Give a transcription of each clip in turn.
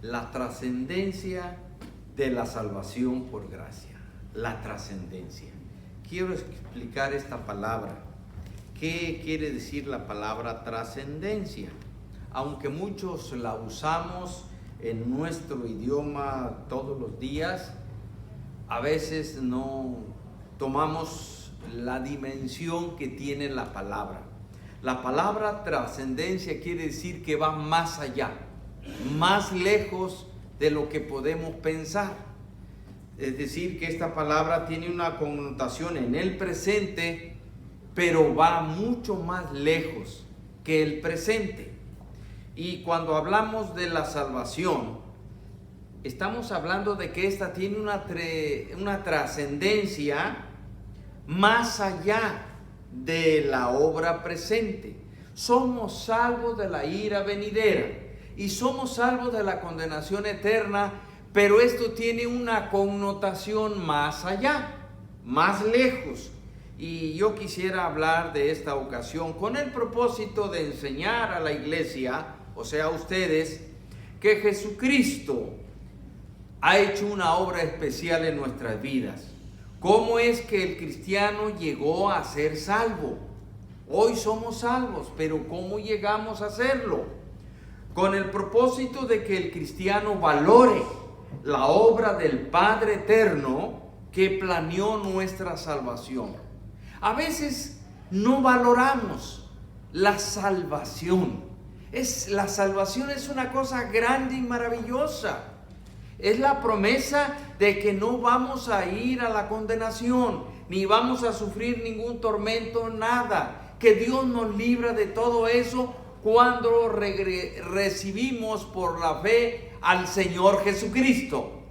La trascendencia de la salvación por gracia. La trascendencia. Quiero explicar esta palabra. ¿Qué quiere decir la palabra trascendencia? Aunque muchos la usamos en nuestro idioma todos los días, a veces no tomamos la dimensión que tiene la palabra. La palabra trascendencia quiere decir que va más allá, más lejos de lo que podemos pensar. Es decir, que esta palabra tiene una connotación en el presente, pero va mucho más lejos que el presente. Y cuando hablamos de la salvación, estamos hablando de que esta tiene una trascendencia más allá de la obra presente. Somos salvos de la ira venidera y somos salvos de la condenación eterna, pero esto tiene una connotación más allá, más lejos. Y yo quisiera hablar de esta ocasión con el propósito de enseñar a la iglesia, o sea, a ustedes, que Jesucristo ha hecho una obra especial en nuestras vidas. ¿Cómo es que el cristiano llegó a ser salvo? Hoy somos salvos, pero ¿cómo llegamos a hacerlo? Con el propósito de que el cristiano valore la obra del Padre Eterno que planeó nuestra salvación. A veces no valoramos la salvación. La salvación es una cosa grande y maravillosa. Es la promesa de que no vamos a ir a la condenación, ni vamos a sufrir ningún tormento, nada. Que Dios nos libra de todo eso cuando recibimos por la fe al Señor Jesucristo.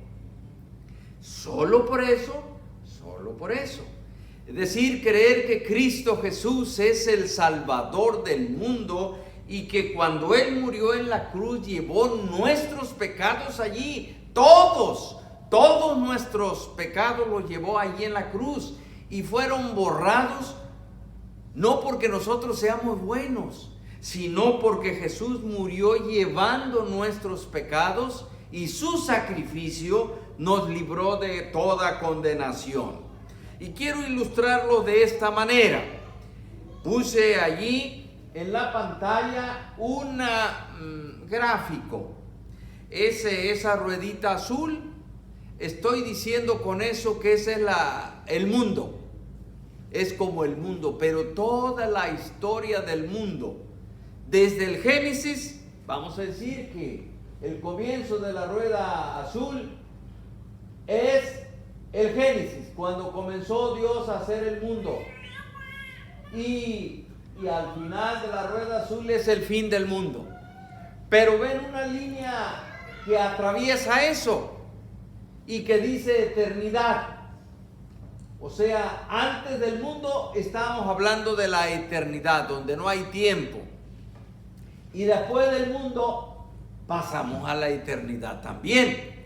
Solo por eso. Es decir, creer que Cristo Jesús es el Salvador del mundo y que cuando Él murió en la cruz llevó nuestros pecados allí. Todos nuestros pecados los llevó allí en la cruz y fueron borrados, no porque nosotros seamos buenos, sino porque Jesús murió llevando nuestros pecados y su sacrificio nos libró de toda condenación. Y quiero ilustrarlo de esta manera. Puse allí en la pantalla un gráfico. Esa ruedita azul, estoy diciendo con eso que ese es el mundo. Es como el mundo, pero toda la historia del mundo, desde el Génesis, vamos a decir que el comienzo de la rueda azul es el Génesis, cuando comenzó Dios a hacer el mundo. Y al final de la rueda azul es el fin del mundo. Pero ven una línea que atraviesa eso y que dice eternidad. O sea, antes del mundo estábamos hablando de la eternidad, donde no hay tiempo. Y después del mundo pasamos a la eternidad también.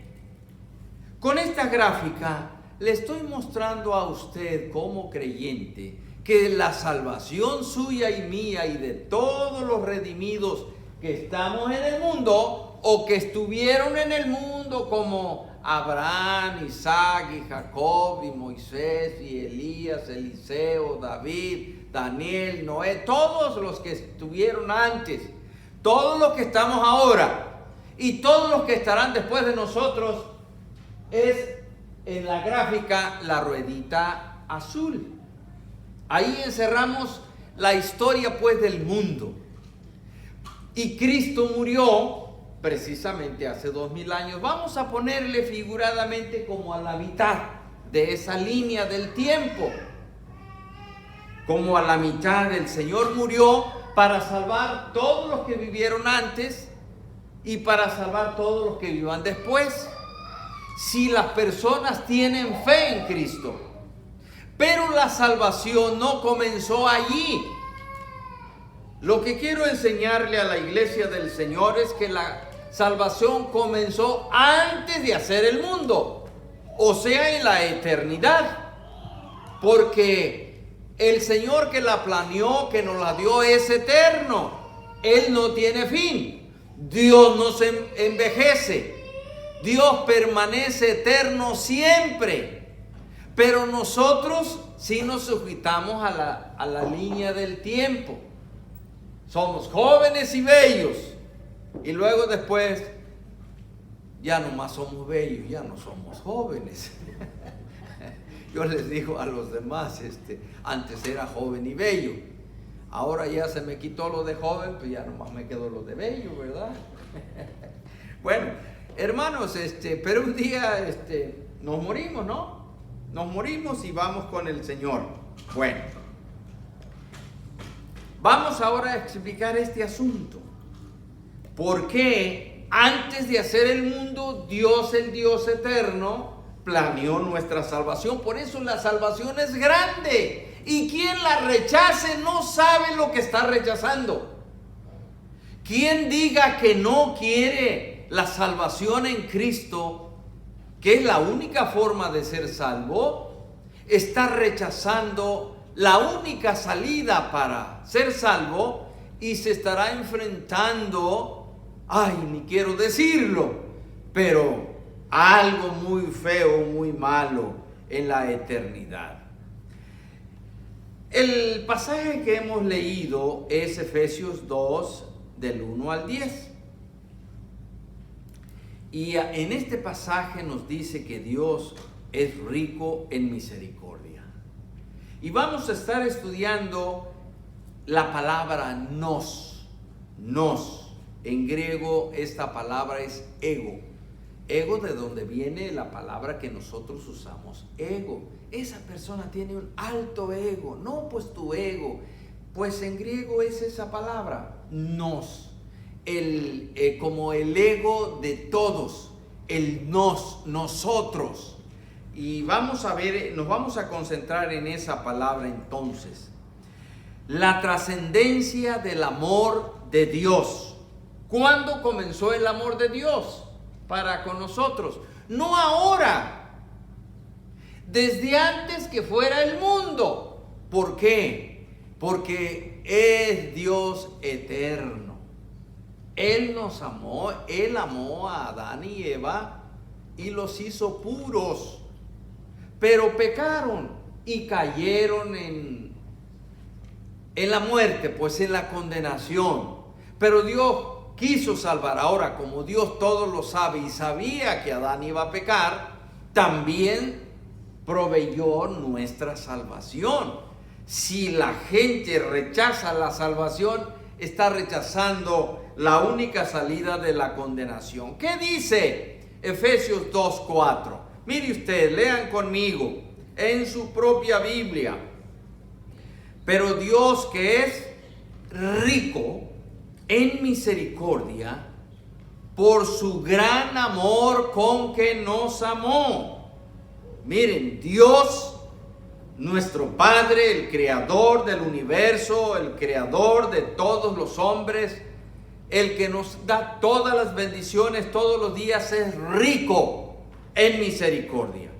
Con esta gráfica le estoy mostrando a usted como creyente que la salvación suya y mía y de todos los redimidos que estamos en el mundo o que estuvieron en el mundo como Abraham, Isaac y Jacob y Moisés y Elías, Eliseo, David, Daniel, Noé, todos los que estuvieron antes, todos los que estamos ahora y todos los que estarán después de nosotros, es en la gráfica la ruedita azul. Ahí encerramos la historia pues del mundo. Y Cristo murió precisamente hace 2000 años. Vamos a ponerle figuradamente como a la mitad de esa línea del tiempo. Como a la mitad el Señor murió para salvar todos los que vivieron antes y para salvar todos los que vivan después. Si las personas tienen fe en Cristo. Pero la salvación no comenzó allí. Lo que quiero enseñarle a la iglesia del Señor es que la salvación comenzó antes de hacer el mundo, o sea, en la eternidad, porque el Señor que la planeó, que nos la dio, es eterno. Él no tiene fin. Dios no se envejece. Dios permanece eterno siempre. Pero nosotros sí nos sujetamos a la línea del tiempo. Somos jóvenes y bellos. Y luego después ya nomás somos bellos, ya no somos jóvenes. Yo les digo a los demás, antes era joven y bello. Ahora ya se me quitó lo de joven, pues ya nomás me quedó lo de bello, ¿verdad? Bueno, hermanos, pero un día nos morimos, ¿no? Nos morimos y vamos con el Señor. Bueno, vamos ahora a explicar este asunto. ¿Por qué antes de hacer el mundo, Dios, el Dios eterno, planeó nuestra salvación? Por eso la salvación es grande. Y quien la rechace no sabe lo que está rechazando. Quien diga que no quiere la salvación en Cristo, que es la única forma de ser salvo, está rechazando la única salida para ser salvo y se estará enfrentando, ni quiero decirlo, pero algo muy feo, muy malo en la eternidad. El pasaje que hemos leído es Efesios 2, del 1 al 10. Y en este pasaje nos dice que Dios es rico en misericordia. Y vamos a estar estudiando la palabra nos. En griego esta palabra es ego. Ego, de donde viene la palabra que nosotros usamos, ego. Esa persona tiene un alto ego. No, pues tu ego. Pues en griego es esa palabra, nos. Como el ego de todos, el nosotros. Y vamos a ver, nos vamos a concentrar en esa palabra entonces. La trascendencia del amor de Dios. ¿Cuándo comenzó el amor de Dios para con nosotros? No ahora, desde antes que fuera el mundo. ¿Por qué? Porque es Dios eterno. Él nos amó, Él amó a Adán y Eva y los hizo puros, pero pecaron y cayeron en la muerte, pues en la condenación. Pero Dios quiso salvar. Ahora, como Dios todo lo sabe y sabía que Adán iba a pecar, también proveyó nuestra salvación. Si la gente rechaza la salvación, está rechazando la única salida de la condenación. ¿Qué dice Efesios 2:4? Mire usted, lean conmigo en su propia Biblia. Pero Dios, que es rico en misericordia, por su gran amor con que nos amó. Miren, Dios, nuestro Padre, el creador del universo, el creador de todos los hombres, el que nos da todas las bendiciones todos los días, es rico en misericordia.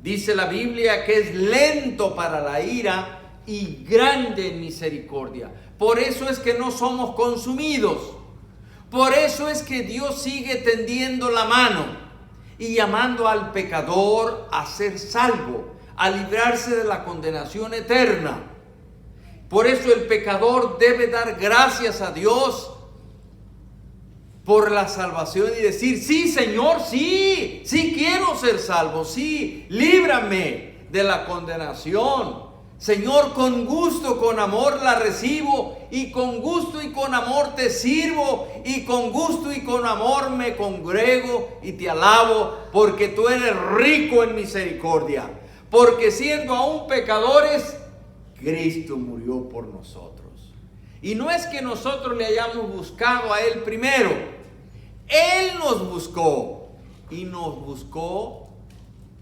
Dice la Biblia que es lento para la ira y grande en misericordia. Por eso es que no somos consumidos. Por eso es que Dios sigue tendiendo la mano y llamando al pecador a ser salvo, a librarse de la condenación eterna. Por eso el pecador debe dar gracias a Dios por la salvación y decir: sí, Señor, sí quiero ser salvo, sí, líbrame de la condenación. Señor, con gusto, con amor la recibo, y con gusto y con amor te sirvo, y con gusto y con amor me congrego y te alabo, porque tú eres rico en misericordia. Porque siendo aún pecadores, Cristo murió por nosotros. Y no es que nosotros le hayamos buscado a Él primero. Él nos buscó, y nos buscó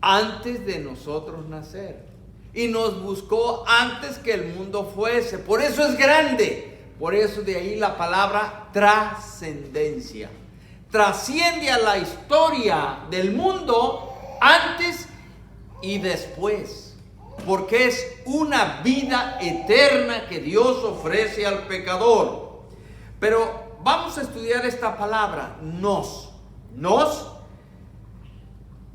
antes de nosotros nacer. Y nos buscó antes que el mundo fuese. Por eso es grande. Por eso de ahí la palabra trascendencia. Trasciende a la historia del mundo antes y después. Porque es una vida eterna que Dios ofrece al pecador. Pero vamos a estudiar esta palabra, nos.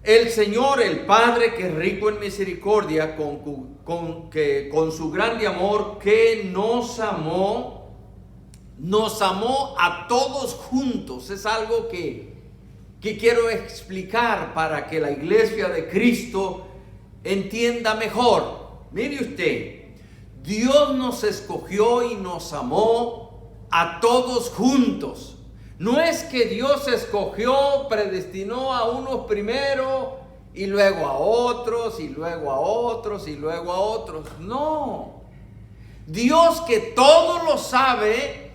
El Señor, el Padre, que es rico en misericordia, con su grande amor, que nos amó a todos juntos. Es algo que quiero explicar para que la iglesia de Cristo entienda mejor. Mire usted, Dios nos escogió y nos amó a todos juntos. No es que Dios escogió, predestinó a unos primero y luego a otros y luego a otros y luego a otros. No. Dios, que todo lo sabe,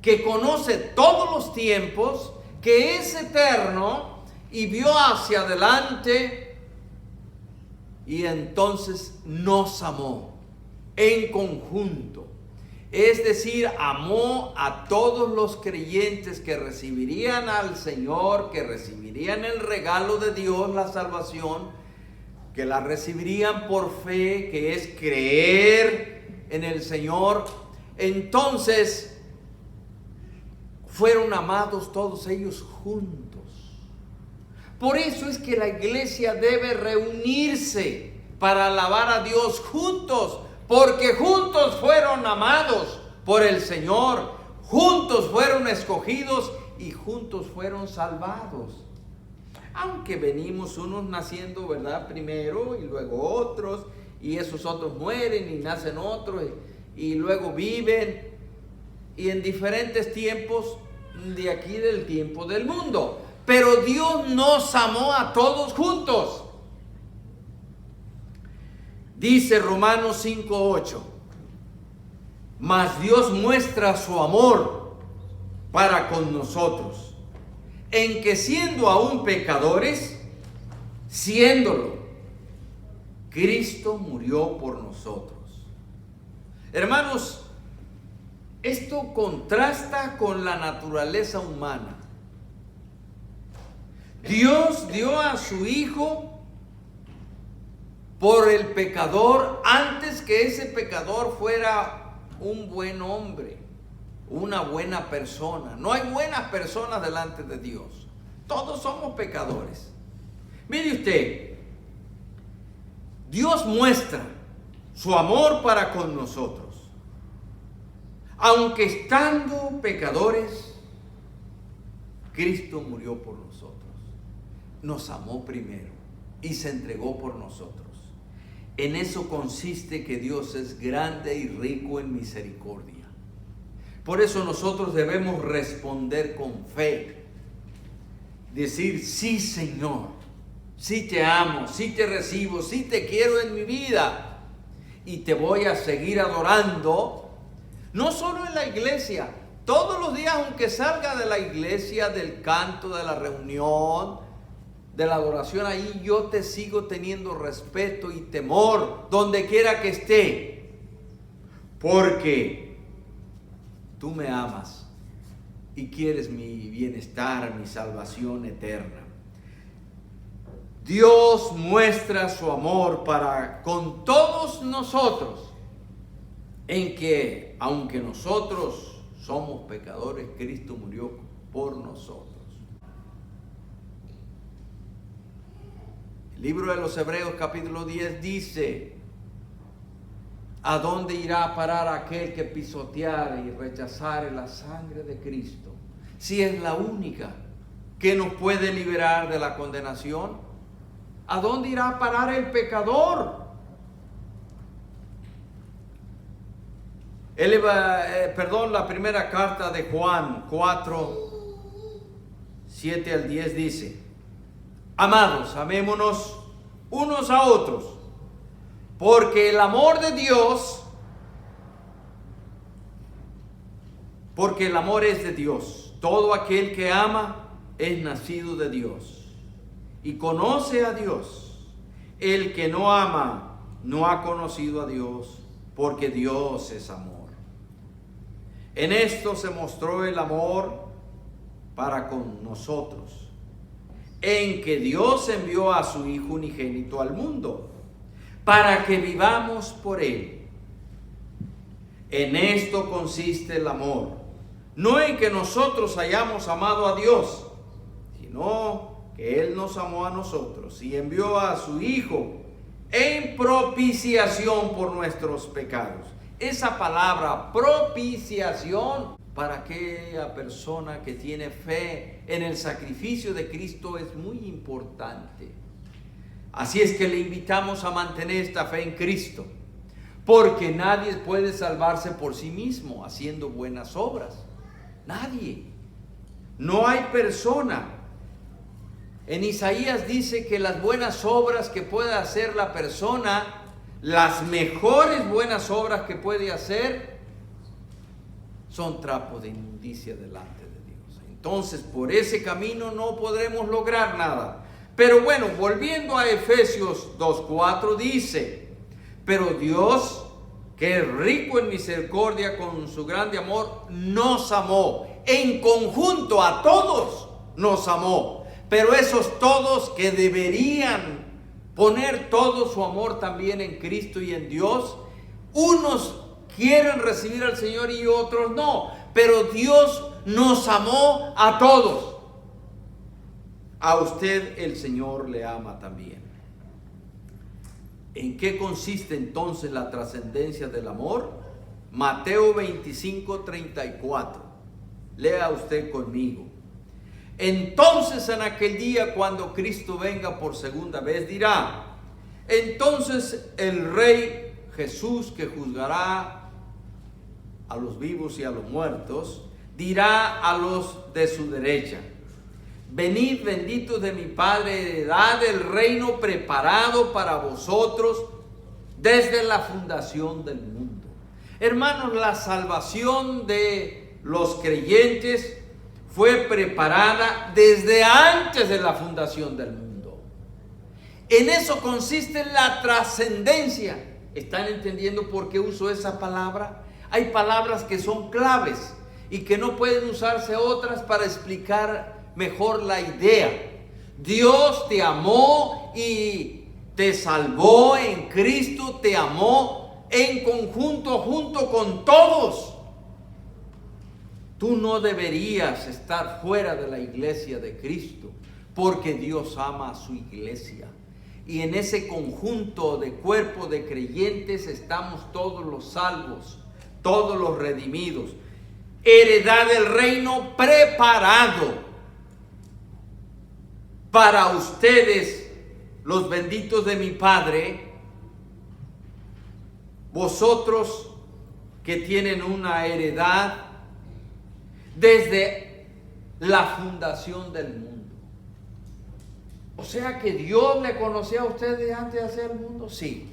que conoce todos los tiempos, que es eterno y vio hacia adelante, y entonces nos amó en conjunto. Es decir, amó a todos los creyentes que recibirían al Señor, que recibirían el regalo de Dios, la salvación, que la recibirían por fe, que es creer en el Señor. Entonces, fueron amados todos ellos juntos. Por eso es que la iglesia debe reunirse para alabar a Dios juntos, porque juntos fueron amados por el Señor, juntos fueron escogidos y juntos fueron salvados. Aunque venimos unos naciendo, ¿verdad?, primero y luego otros, y esos otros mueren y nacen otros y luego viven, y en diferentes tiempos de aquí del tiempo del mundo. Pero Dios nos amó a todos juntos. Dice Romanos 5:8, mas Dios muestra su amor para con nosotros, en que siendo aún pecadores, siéndolo, Cristo murió por nosotros. Hermanos, esto contrasta con la naturaleza humana. Dios dio a su Hijo por el pecador antes que ese pecador fuera un buen hombre, una buena persona. No hay buenas personas delante de Dios. Todos somos pecadores. Mire usted, Dios muestra su amor para con nosotros. Aunque estando pecadores, Cristo murió por nosotros. Nos amó primero y se entregó por nosotros. En eso consiste que Dios es grande y rico en misericordia. Por eso nosotros debemos responder con fe. Decir, sí, Señor, sí te amo, sí te recibo, sí te quiero en mi vida. Y te voy a seguir adorando, no solo en la iglesia, todos los días, aunque salga de la iglesia, del canto, de la reunión, de la adoración, ahí yo te sigo teniendo respeto y temor donde quiera que esté, porque tú me amas y quieres mi bienestar, mi salvación eterna. Dios muestra su amor para con todos nosotros, en que aunque nosotros somos pecadores, Cristo murió por nosotros. El libro de los Hebreos capítulo 10 dice, ¿a dónde irá a parar aquel que pisoteare y rechazare la sangre de Cristo? Si es la única que nos puede liberar de la condenación, ¿a dónde irá a parar el pecador? La primera carta de Juan 4, 7 al 10 dice, amados, amémonos unos a otros, porque el amor de Dios, porque el amor es de Dios. Todo aquel que ama es nacido de Dios y conoce a Dios. El que no ama no ha conocido a Dios, porque Dios es amor. En esto se mostró el amor para con nosotros, en que Dios envió a su Hijo unigénito al mundo, para que vivamos por Él. En esto consiste el amor, no en que nosotros hayamos amado a Dios, sino que Él nos amó a nosotros y envió a su Hijo en propiciación por nuestros pecados. Esa palabra propiciación para aquella persona que tiene fe en el sacrificio de Cristo es muy importante. Así es que le invitamos a mantener esta fe en Cristo, porque nadie puede salvarse por sí mismo haciendo buenas obras. Nadie. No hay persona. En Isaías dice que las buenas obras que pueda hacer la persona, las mejores buenas obras que puede hacer, son trapos de inmundicia delante de Dios. Entonces, por ese camino no podremos lograr nada. Pero bueno, volviendo a Efesios 2:4 dice: pero Dios, que es rico en misericordia, con su grande amor, nos amó. En conjunto a todos nos amó. Pero esos todos que deberían poner todo su amor también en Cristo y en Dios, unos quieren recibir al Señor y otros no. Pero Dios nos amó a todos. A usted el Señor le ama también. ¿En qué consiste entonces la trascendencia del amor? Mateo 25:34. Lea usted conmigo. Entonces en aquel día, cuando Cristo venga por segunda vez, dirá: entonces el Rey Jesús, que juzgará a los vivos y a los muertos, dirá a los de su derecha: venid, benditos de mi Padre, heredad del reino preparado para vosotros desde la fundación del mundo. Hermanos, la salvación de los creyentes fue preparada desde antes de la fundación del mundo. En eso consiste la trascendencia. ¿Están entendiendo por qué uso esa palabra? Hay palabras que son claves y que no pueden usarse otras para explicar mejor la idea. Dios te amó y te salvó en Cristo, te amó en conjunto junto con todos. Tú no deberías estar fuera de la iglesia de Cristo, porque Dios ama a su iglesia. Y en ese conjunto de cuerpo de creyentes estamos todos los salvos, todos los redimidos. Heredad del reino preparado para ustedes, los benditos de mi Padre, vosotros que tienen una heredad desde la fundación del mundo. O sea que Dios le conocía a ustedes antes de hacer el mundo, sí.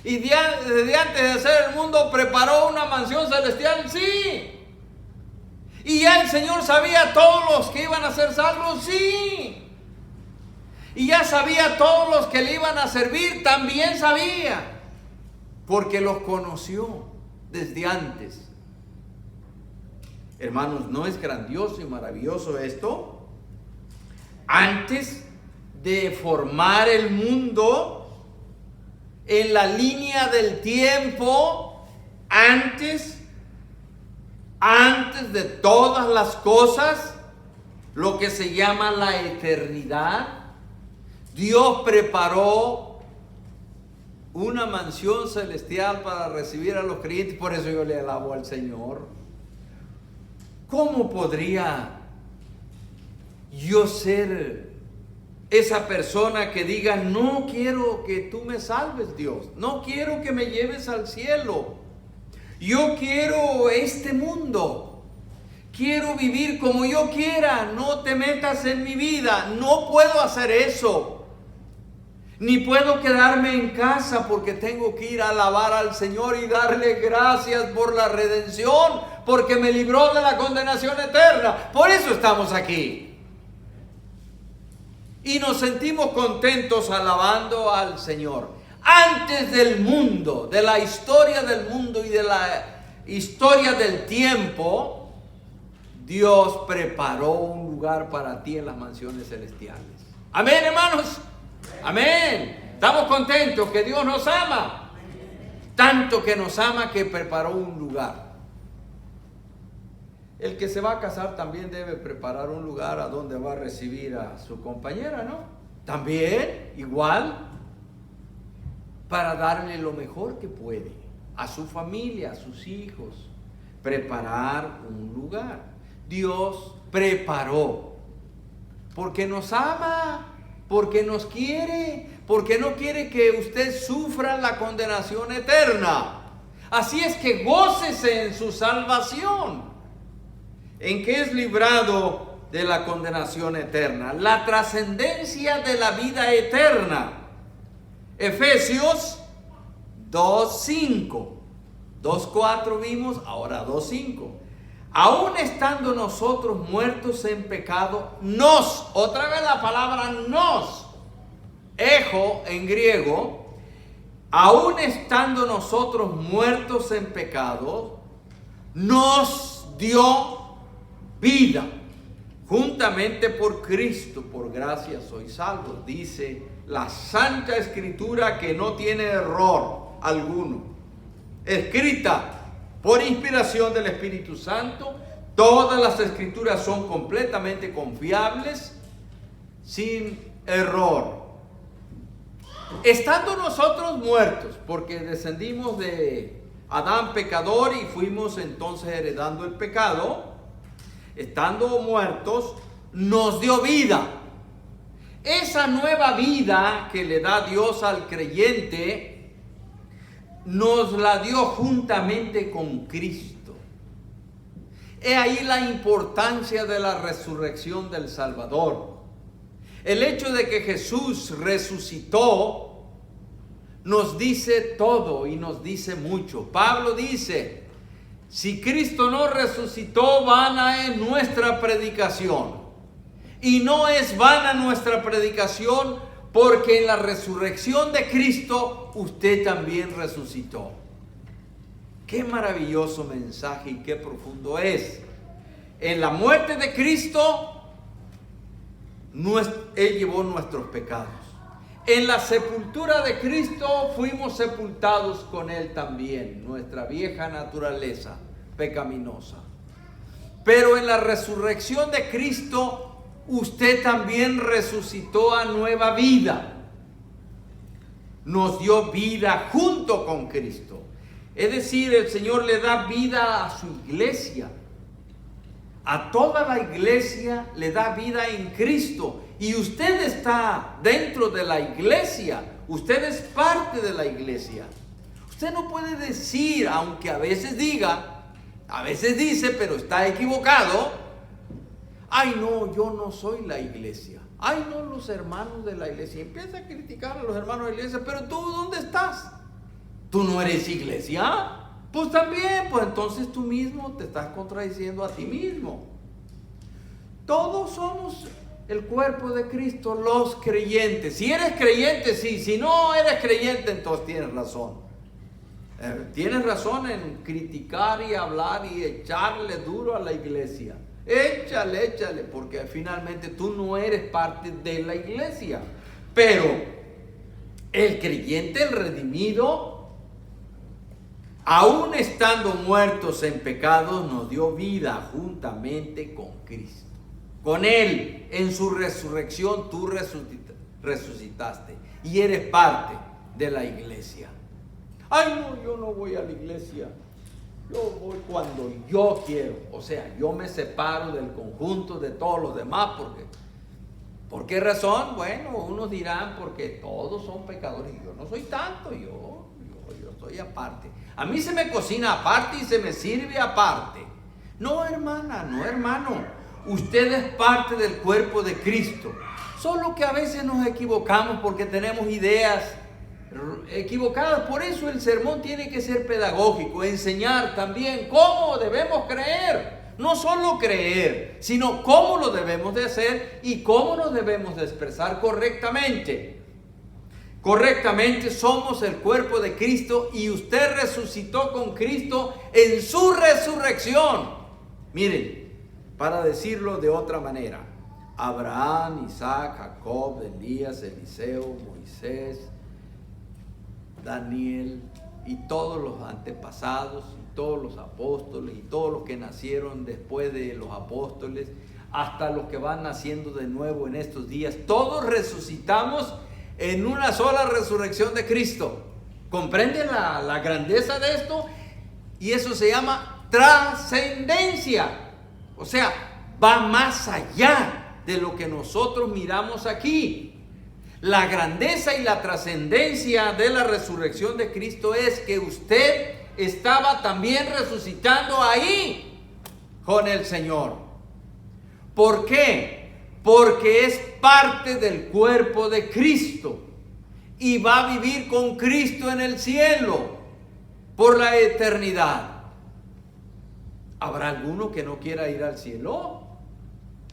Y desde antes de hacer el mundo preparó una mansión celestial, sí. Y ya el Señor sabía todos los que iban a ser salvos, sí. Y ya sabía todos los que le iban a servir, también sabía, porque los conoció desde antes. Hermanos, ¿no es grandioso y maravilloso esto? Antes de formar el mundo, en la línea del tiempo, antes de todas las cosas, lo que se llama la eternidad, Dios preparó una mansión celestial para recibir a los creyentes. Por eso yo le alabo al Señor. ¿Cómo podría yo ser esa persona que diga: no quiero que tú me salves, Dios, no quiero que me lleves al cielo, yo quiero este mundo, quiero vivir como yo quiera, no te metas en mi vida? No puedo hacer eso. Ni puedo quedarme en casa porque tengo que ir a alabar al Señor y darle gracias por la redención, porque me libró de la condenación eterna. Por eso estamos aquí. Y nos sentimos contentos alabando al Señor. Antes del mundo, de la historia del mundo y de la historia del tiempo, Dios preparó un lugar para ti en las mansiones celestiales. Amén, hermanos. Amén. Estamos contentos que Dios nos ama. Tanto que nos ama que preparó un lugar. El que se va a casar también debe preparar un lugar a donde va a recibir a su compañera, ¿no? También, igual, para darle lo mejor que puede a su familia, a sus hijos, preparar un lugar. Dios preparó, porque nos ama, porque nos quiere, porque no quiere que usted sufra la condenación eterna. Así es que gócese en su salvación, en que es librado de la condenación eterna, la trascendencia de la vida eterna. Efesios 2:5, 2:4 vimos, ahora 2:5. Aún estando nosotros muertos en pecado, otra vez la palabra ejo en griego, aún estando nosotros muertos en pecado, nos dio vida, juntamente por Cristo, por gracia sois salvos, dice la Santa Escritura, que no tiene error alguno, escrita por inspiración del Espíritu Santo. Todas las Escrituras son completamente confiables, sin error. Estando nosotros muertos, porque descendimos de Adán pecador y fuimos entonces heredando el pecado, estando muertos, nos dio vida. Esa nueva vida que le da Dios al creyente, nos la dio juntamente con Cristo. He ahí la importancia de la resurrección del Salvador. El hecho de que Jesús resucitó nos dice todo y nos dice mucho. Pablo dice: si Cristo no resucitó, vana es nuestra predicación. Y no es vana nuestra predicación, porque en la resurrección de Cristo usted también resucitó. Qué maravilloso mensaje y qué profundo es. En la muerte de Cristo, Él llevó nuestros pecados. En la sepultura de Cristo fuimos sepultados con Él también, nuestra vieja naturaleza pecaminosa. Pero en la resurrección de Cristo, usted también resucitó a nueva vida. Nos dio vida junto con Cristo. Es decir, el Señor le da vida a su iglesia. A toda la iglesia le da vida en Cristo. Y usted está dentro de la iglesia. Usted es parte de la iglesia. Usted no puede decir, aunque a veces diga, a veces dice, pero está equivocado: ay no, yo no soy la iglesia. Ay no, los hermanos de la iglesia. Empieza a criticar a los hermanos de la iglesia. Pero tú, ¿dónde estás? ¿Tú no eres iglesia? Pues también, pues entonces tú mismo te estás contradiciendo a ti mismo. Todos somos el cuerpo de Cristo, los creyentes. Si eres creyente, sí. Si no eres creyente, entonces tienes razón. Tienes razón en criticar y hablar y echarle duro a la iglesia. Échale, porque finalmente tú no eres parte de la iglesia. Pero el creyente, el redimido, aún estando muertos en pecados, nos dio vida juntamente con Cristo. Con Él, en su resurrección, tú resucitaste y eres parte de la iglesia. Ay no, yo no voy a la iglesia. Yo voy cuando yo quiero. O sea, yo me separo del conjunto de todos los demás. ¿Por qué razón? Bueno, unos dirán porque todos son pecadores. Y yo no soy tanto, yo estoy aparte. A mí se me cocina aparte y se me sirve aparte. No, hermana, no, hermano. Usted es parte del cuerpo de Cristo. Solo que a veces nos equivocamos porque tenemos ideas equivocadas. Por eso el sermón tiene que ser pedagógico, enseñar también cómo debemos creer. No solo creer, sino cómo lo debemos de hacer y cómo nos debemos de expresar correctamente. Correctamente somos el cuerpo de Cristo y usted resucitó con Cristo en su resurrección. Miren, para decirlo de otra manera, Abraham, Isaac, Jacob, Elías, Eliseo, Moisés, Daniel y todos los antepasados, todos los apóstoles y todos los que nacieron después de los apóstoles, hasta los que van naciendo de nuevo en estos días, todos resucitamos en una sola resurrección de Cristo. ¿Comprende la grandeza de esto? Y eso se llama trascendencia. O sea, va más allá de lo que nosotros miramos aquí. La grandeza y la trascendencia de la resurrección de Cristo es que usted estaba también resucitando ahí con el Señor. ¿Por qué? Porque es parte del cuerpo de Cristo y va a vivir con Cristo en el cielo por la eternidad. ¿Habrá alguno que no quiera ir al cielo?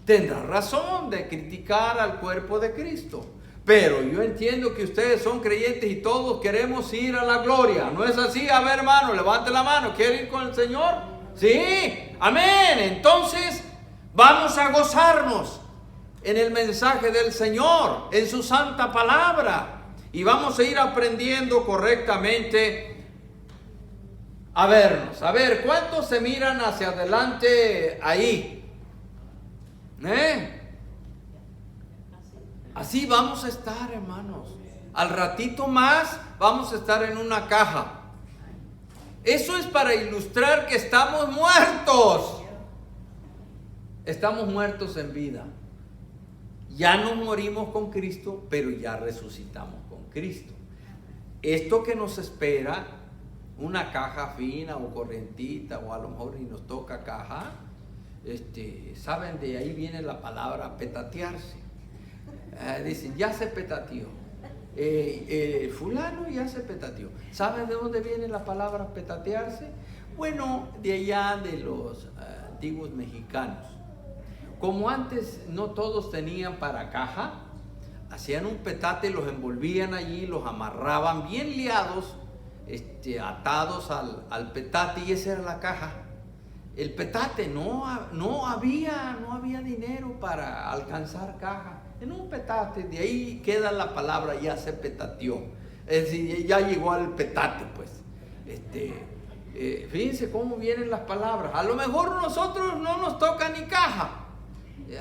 Tendrá razón de criticar al cuerpo de Cristo. Pero yo entiendo que ustedes son creyentes y todos queremos ir a la gloria. ¿No es así? A ver, hermano, levante la mano. ¿Quiere ir con el Señor? Sí, amén. Entonces vamos a gozarnos en el mensaje del Señor, en su santa palabra. Y vamos a ir aprendiendo correctamente a vernos. A ver, ¿cuántos se miran hacia adelante ahí? Así vamos a estar, hermanos. Al ratito más vamos a estar en una caja. Eso es para ilustrar que estamos muertos. Estamos muertos en vida. Ya no morimos con Cristo, pero ya resucitamos con Cristo. Esto que nos espera, una caja fina o corrientita, o a lo mejor ni nos toca caja, saben, de ahí viene la palabra petatearse. Dicen, ya se petateó. Fulano ya se petateó. ¿Saben de dónde viene la palabra petatearse? Bueno, de allá de los antiguos mexicanos. Como antes no todos tenían para caja, hacían un petate, los envolvían allí, los amarraban bien liados, atados al petate, y esa era la caja. El petate, no había dinero para alcanzar caja. En un petate, de ahí queda la palabra, ya se petateó. Es decir, ya llegó al petate, pues. Fíjense cómo vienen las palabras. A lo mejor nosotros no nos toca ni caja.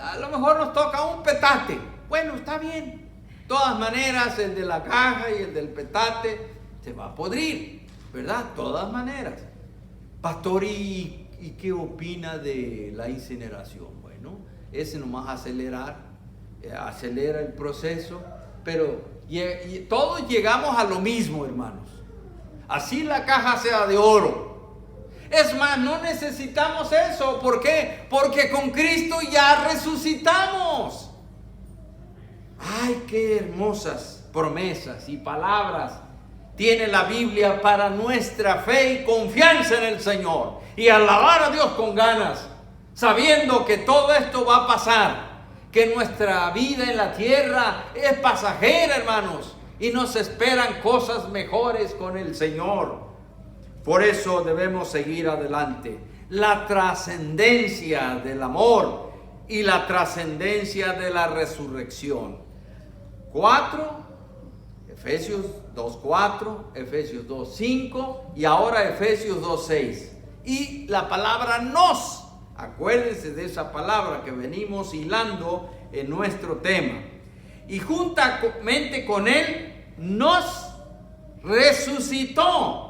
A lo mejor nos toca un petate. Bueno, está bien. De todas maneras, el de la caja y el del petate se va a podrir, ¿verdad? De todas maneras. Pastor, ¿y qué opina de la incineración? Bueno, ese nomás acelera el proceso, pero todos llegamos a lo mismo, hermanos. Así la caja sea de oro. Es más, no necesitamos eso. ¿Por qué? Porque con Cristo ya resucitamos. Ay, qué hermosas promesas y palabras tiene la Biblia para nuestra fe y confianza en el Señor. Y alabar a Dios con ganas, sabiendo que todo esto va a pasar. Que nuestra vida en la tierra es pasajera, hermanos, y nos esperan cosas mejores con el Señor. Por eso debemos seguir adelante. La trascendencia del amor y la trascendencia de la resurrección. 4, Efesios 2:4, Efesios 2:5 y ahora Efesios 2:6. Y la palabra nos. Acuérdense de esa palabra que venimos hilando en nuestro tema. Y juntamente con él nos resucitó.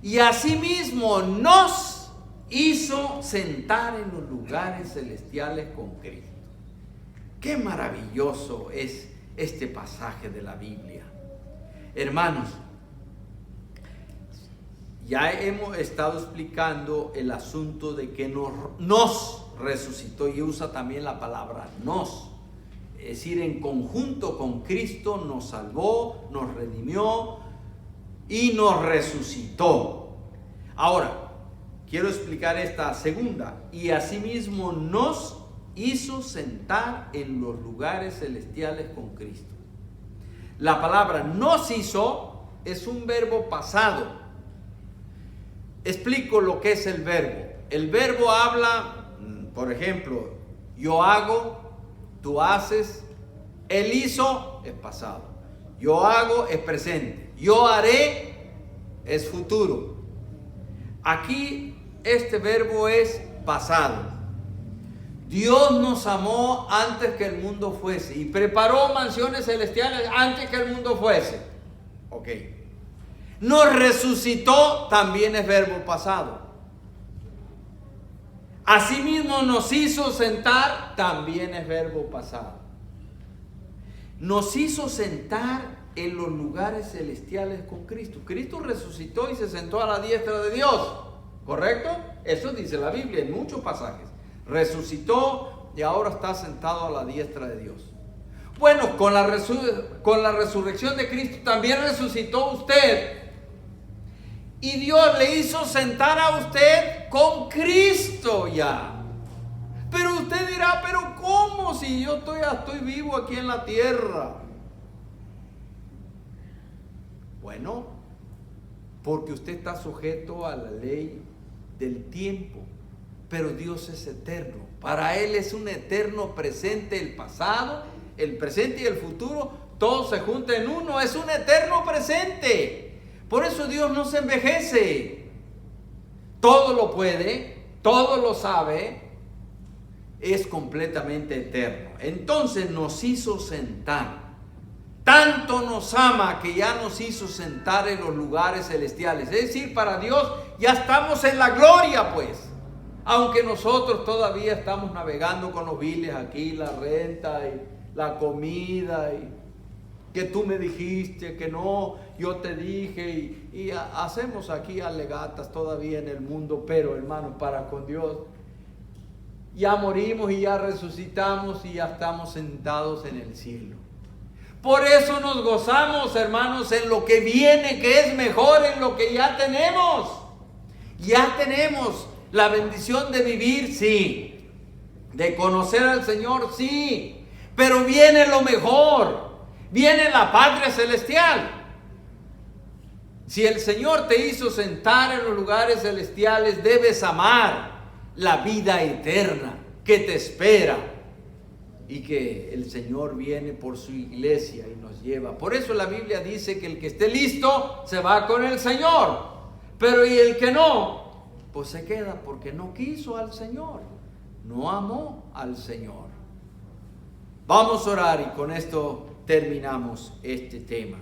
Y asimismo nos hizo sentar en los lugares celestiales con Cristo. Qué maravilloso es este pasaje de la Biblia. Hermanos, ya hemos estado explicando el asunto de que nos resucitó, y usa también la palabra nos. Es decir, en conjunto con Cristo nos salvó, nos redimió y nos resucitó. Ahora, quiero explicar esta segunda. Y asimismo nos hizo sentar en los lugares celestiales con Cristo. La palabra nos hizo es un verbo pasado. Explico lo que es el verbo. El verbo habla, por ejemplo, yo hago, tú haces, él hizo es pasado, yo hago es presente, yo haré es futuro. Aquí este verbo es pasado. Dios nos amó antes que el mundo fuese y preparó mansiones celestiales antes que el mundo fuese. Ok. Nos resucitó, también es verbo pasado. Asimismo nos hizo sentar, también es verbo pasado. Nos hizo sentar en los lugares celestiales con Cristo. Cristo resucitó y se sentó a la diestra de Dios, ¿correcto? Eso dice la Biblia en muchos pasajes. Resucitó y ahora está sentado a la diestra de Dios. Bueno, con la resurrección de Cristo también resucitó usted. Y Dios le hizo sentar a usted con Cristo ya. Pero usted dirá, pero ¿cómo si yo estoy vivo aquí en la tierra? Bueno, porque usted está sujeto a la ley del tiempo. Pero Dios es eterno. Para Él es un eterno presente, el pasado, el presente y el futuro. Todo se junta en uno. Es un eterno presente. Por eso Dios no se envejece. Todo lo puede, todo lo sabe. Es completamente eterno. Entonces nos hizo sentar. Tanto nos ama que ya nos hizo sentar en los lugares celestiales. Es decir, para Dios ya estamos en la gloria, pues. Aunque nosotros todavía estamos navegando con los biles aquí, la renta y la comida y que tú me dijiste, que no, yo te dije y hacemos aquí alegatas todavía en el mundo, pero hermano, para con Dios ya morimos y ya resucitamos y ya estamos sentados en el cielo. Por eso nos gozamos, hermanos, en lo que viene, que es mejor, en lo que ya tenemos. Ya tenemos la bendición de vivir, sí. De conocer al Señor, sí. Pero viene lo mejor. Viene la patria celestial. Si el Señor te hizo sentar en los lugares celestiales, debes amar la vida eterna que te espera. Y que el Señor viene por su iglesia y nos lleva. Por eso la Biblia dice que el que esté listo se va con el Señor. Pero y el que no, pues se queda porque no quiso al Señor. No amó al Señor. Vamos a orar y con esto terminamos este tema.